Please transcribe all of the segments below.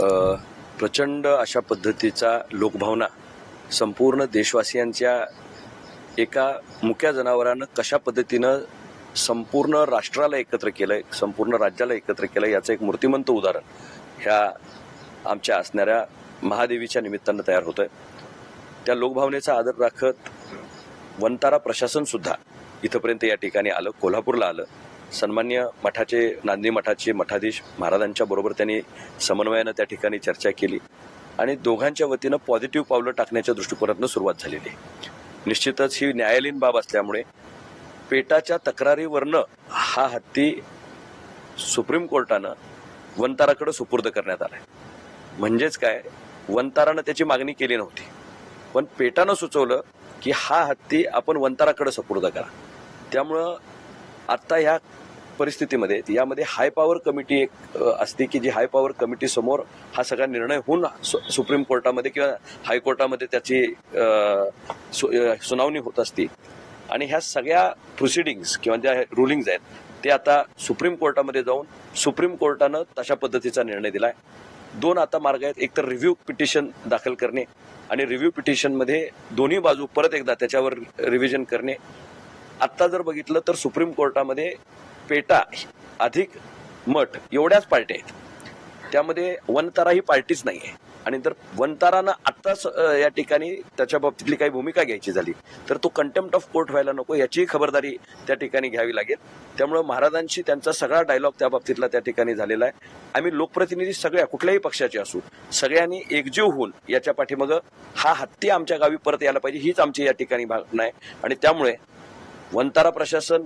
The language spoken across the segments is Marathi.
प्रचंड अशा पद्धतीचा लोकभावना संपूर्ण देशवासियांच्या एका मुक्या जनावरानं कशा पद्धतीनं संपूर्ण राष्ट्राला एकत्र केलंय, संपूर्ण राज्याला एकत्र केलंय, याचं एक मूर्तिमंत उदाहरण ह्या आमच्या असणाऱ्या महादेवीच्या निमित्तानं तयार होतंय. त्या लोकभावनेचा आदर राखत वंतारा प्रशासन सुद्धा इथपर्यंत या ठिकाणी आलं, कोल्हापूरला आलं. सन्मान्य मठाचे, नांदी मठाचे मठाधीश महाराजांच्या बरोबर त्यांनी समन्वयानं त्या ठिकाणी चर्चा केली आणि दोघांच्या वतीनं पॉझिटिव्ह पावलं टाकण्याच्या दृष्टिकोनातून सुरुवात झालेली आहे. निश्चितच ही न्यायालयीन बाब असल्यामुळे पेटाच्या तक्रारीवरनं हा हत्ती सुप्रीम कोर्टानं वंताराकडे सुपूर्द करण्यात आलाय. म्हणजेच काय, वंतारानं त्याची मागणी केली नव्हती, पण पेटानं सुचवलं की हा हत्ती आपण वंताराकडे सुपूर्द करा. त्यामुळं आता ह्या परिस्थितीमध्ये यामध्ये हाय पॉवर कमिटी एक असते की जी हाय पॉवर कमिटी समोर हा सगळा निर्णय होऊन सुप्रीम कोर्टामध्ये किंवा हायकोर्टामध्ये त्याची सुनावणी होत असते. आणि ह्या सगळ्या प्रोसिडिंग्स किंवा ज्या रुलिंग्स आहेत ते आता सुप्रीम कोर्टामध्ये जाऊन सुप्रीम कोर्टानं तशा पद्धतीचा निर्णय दिलाय. दोन आता मार्ग आहेत, एक तर रिव्ह्यू पिटिशन दाखल करणे आणि रिव्ह्यू पिटिशनमध्ये दोन्ही बाजू परत एकदा त्याच्यावर रिव्हिजन करणे. आत्ता जर बघितलं तर सुप्रीम कोर्टामध्ये पेटा अधिक मठ एवढ्याच पार्ट्या आहेत, त्यामध्ये वनतारा ही पार्टीच नाही आहे. आणि जर वनतारानं आत्ताच या ठिकाणी त्याच्या बाबतीतली काही भूमिका घ्यायची झाली तर तो कंटेम्प्ट ऑफ कोर्ट व्हायला नको, याची खबरदारी त्या ठिकाणी घ्यावी लागेल. त्यामुळे महाराजांशी त्यांचा सगळा डायलॉग त्या बाबतीतला त्या ठिकाणी झालेला आहे. आम्ही लोकप्रतिनिधी सगळ्या कुठल्याही पक्षाचे असू, सगळ्यांनी एकजीव होऊन याच्या पाठीमागं हा हत्ती आमच्या गावी परत यायला पाहिजे हीच आमची या ठिकाणी भावना आहे. आणि त्यामुळे वनतारा प्रशासन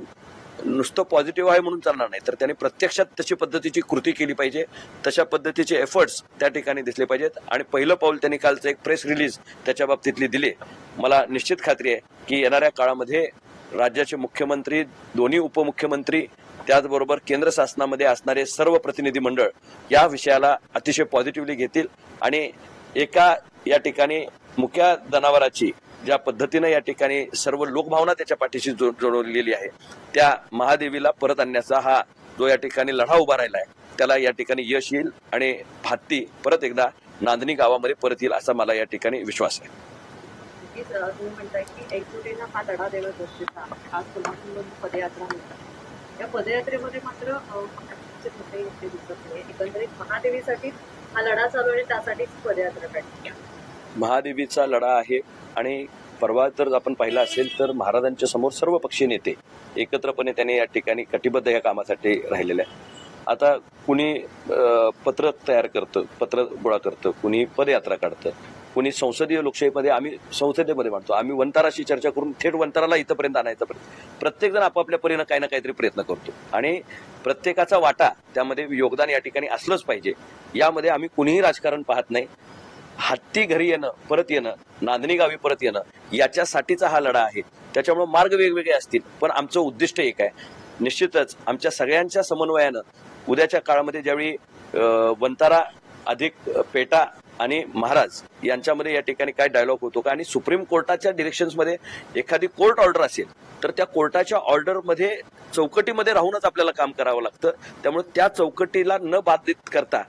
नुसतं पॉझिटिव्ह आहे म्हणून चालणार नाही, तर त्यांनी प्रत्यक्षात तशी पद्धतीची कृती केली पाहिजे, तशा पद्धतीचे एफर्ट्स त्या ठिकाणी दिसले पाहिजेत. आणि पहिलं पाऊल त्यांनी कालचं एक प्रेस रिलीज त्याच्या बाबतीतली दिली. मला निश्चित खात्री आहे की येणाऱ्या काळामध्ये राज्याचे मुख्यमंत्री, दोन्ही उपमुख्यमंत्री, त्याचबरोबर केंद्र शासनामध्ये असणारे सर्व प्रतिनिधी मंडळ या विषयाला अतिशय पॉझिटिव्हली घेतील आणि एका या ठिकाणी मुक्या जनावराची ज्या पद्धतीनं या ठिकाणी सर्व लोकभावना त्याच्या पाठीशी जोडलेली आहे, त्या महादेवीला परत आणण्याचा हा जो या ठिकाणी लढा उभा राहिला आहे त्याला या ठिकाणी यश येईल आणि हत्ती परत एकदा नांदणी गावामध्ये परत येईल असा मला या ठिकाणी विश्वास आहे. तुम्ही म्हणताय की एकजुटीनं हा लढा देणं गरजेचं आहे. आज कोल्हापूरमधून पदयात्रा होतात, या पदयात्रेमध्ये मात्र मुद्दे दिसत नाही. एकंदरीत महादेवीसाठी हा लढा चालू आहे, त्यासाठीच पदयात्रा काढली. महादेवीचा लढा आहे आणि परवा जर आपण पाहिला असेल तर महाराजांच्या समोर सर्व पक्षीय नेते एकत्रपणे त्यांनी या ठिकाणी कटिबद्ध या कामासाठी राहिलेले आहे. आता कुणी पत्र तयार करतं, पत्र गोळा करतं, कुणी पदयात्रा काढतं, कुणी संसदीय लोकशाहीमध्ये आम्ही संसदेमध्ये मांडतो, आम्ही वंताराशी चर्चा करून थेट वंताराला इथंपर्यंत आणायचा प्रत्येक जण आपापल्या परीनं काही ना काहीतरी प्रयत्न करतो आणि प्रत्येकाचा वाटा त्यामध्ये योगदान या ठिकाणी असलंच पाहिजे. यामध्ये आम्ही कुणीही राजकारण पाहत नाही. हत्ती घरी येणं, परत येणं, नांदणी गावी परत येणं याच्यासाठीचा हा लढा आहे. त्याच्यामुळे मार्ग वेगवेगळे असतील पण आमचं उद्दिष्ट एक आहे. निश्चितच आमच्या सगळ्यांच्या समन्वयानं उद्याच्या काळामध्ये ज्यावेळी वंतारा अधिक पेटा आणि महाराज यांच्यामध्ये या ठिकाणी काय डायलॉग होतो का आणि सुप्रीम कोर्टाच्या डिरेक्शन्समध्ये एखादी कोर्ट ऑर्डर असेल तर त्या कोर्टाच्या ऑर्डरमध्ये चौकटीमध्ये राहूनच आपल्याला काम करावं लागतं. त्यामुळे त्या चौकटीला न बाधित करता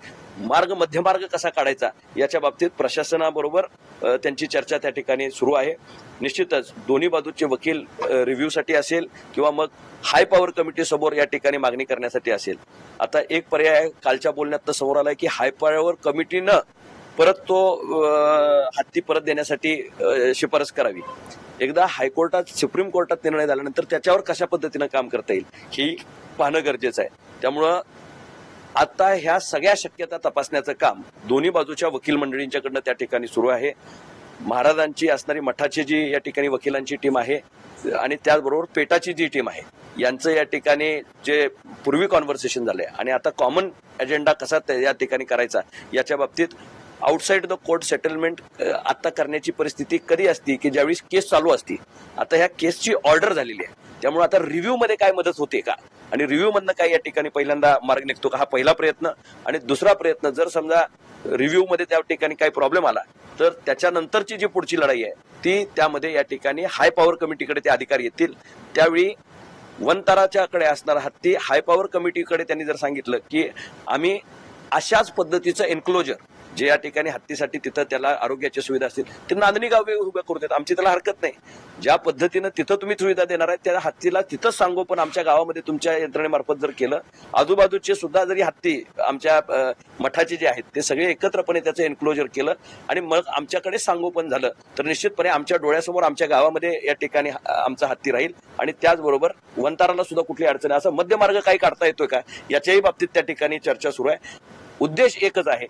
मध्यमार्ग कसा काढायचा याच्या बाबतीत प्रशासनाबरोबर त्यांची चर्चा त्या ठिकाणी सुरू आहे. निश्चितच दोन्ही बाजूचे वकील रिव्ह्यूसाठी असेल किंवा मग हाय पॉवर कमिटी समोर या ठिकाणी मागणी करण्यासाठी असेल. आता एक पर्याय कालच्या बोलण्यात समोर आलाय की हाय पॉवर कमिटीनं परत तो हत्ती परत देण्यासाठी शिफारस करावी. एकदा हायकोर्टात, सुप्रीम कोर्टात निर्णय झाल्यानंतर त्याच्यावर कशा पद्धतीनं काम करता येईल हे पाहणं गरजेचं आहे. त्यामुळं आता ह्या सगळ्या शक्यता तपासण्याचं काम दोन्ही बाजूच्या वकील मंडळींच्याकडनं त्या ठिकाणी सुरू आहे. महाराजांची असणारी मठाची जी या ठिकाणी वकिलांची टीम आहे आणि त्याचबरोबर पेटाची जी टीम आहे यांचं या ठिकाणी जे पूर्वी कॉन्व्हर्सेशन झालंय आणि आता कॉमन एजेंडा कसा या ठिकाणी करायचा याच्या बाबतीत आउटसाइड द कोर्ट सेटलमेंट आता करण्याची परिस्थिती कधी असती की ज्यावेळी केस चालू असती. आता ह्या केसची ऑर्डर झालेली आहे, त्यामुळे आता रिव्ह्यू मध्ये काय मदत होते का आणि रिव्ह्यू मधनं काय या ठिकाणी पहिल्यांदा मार्ग निघतो का, हा पहिला प्रयत्न. आणि दुसरा प्रयत्न, जर समजा रिव्ह्यू मध्ये त्या ठिकाणी काही प्रॉब्लेम आला तर त्याच्यानंतरची जी पुढची लढाई आहे ती त्यामध्ये या ठिकाणी हाय पॉवर कमिटीकडे ते अधिकारी येतील. त्यावेळी वनताराच्याकडे असणारा हत्ती हाय पॉवर कमिटीकडे त्यांनी जर सांगितलं की आम्ही अशाच पद्धतीचं एन्क्लोजर जे या ठिकाणी हत्तीसाठी तिथं त्याला आरोग्याची सुविधा असतील ते नांदणी गावे उभ्या करू देत, आमची त्याला हरकत नाही. ज्या पद्धतीनं तिथं तुम्ही सुविधा देणार आहे त्या हत्तीला तिथंच सांगू, पण आमच्या गावामध्ये तुमच्या यंत्रणेमार्फत जर केलं, आजूबाजूचे सुद्धा जरी हत्ती आमच्या मठाचे जे आहेत ते सगळे एकत्रपणे त्याचं एन्क्लोजर केलं आणि मग आमच्याकडे संगोपन झालं तर निश्चितपणे आमच्या डोळ्यासमोर आमच्या गावामध्ये या ठिकाणी आमचा हत्ती राहील. आणि त्याचबरोबर वंताराला सुद्धा कुठली अडचण आहे, असं मध्यमार्ग काही काढता येतोय का याच्याही बाबतीत त्या ठिकाणी चर्चा सुरू आहे. उद्देश एकच आहे,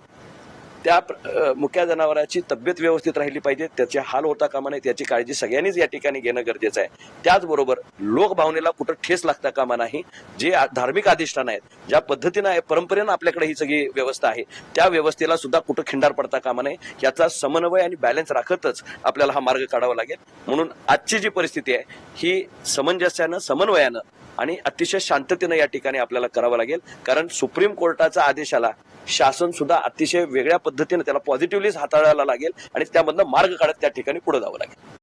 त्या मुक्या जनावराची तब्येत व्यवस्थित राहिली पाहिजे, त्याचे हाल होता कामा नये, त्याची काळजी सगळ्यांनीच या ठिकाणी घेणं गरजेचं आहे. त्याचबरोबर लोकभावनेला कुठं ठेस लागता कामा नाही. जे धार्मिक अधिष्ठान आहेत, ज्या पद्धतीनं आहे परंपरेनं आपल्याकडे ही सगळी व्यवस्था आहे, त्या व्यवस्थेला सुद्धा कुठं खिंडार पडता कामा नये. याचा समन्वय आणि बॅलन्स राखतच आपल्याला हा मार्ग काढावा लागेल. म्हणून आजची जी परिस्थिती आहे ही समंजस्यानं, समन्वयानं आणि अतिशय शांततेनं या ठिकाणी आपल्याला करावं लागेल. कारण सुप्रीम कोर्टाचा आदेशाला शासन सुद्धा अतिशय वेगळ्या पद्धतीने त्याला पॉझिटिव्हलीच हाताळायला लागेल आणि त्यामधनं मार्ग काढत त्या ठिकाणी पुढे जावं लागेल.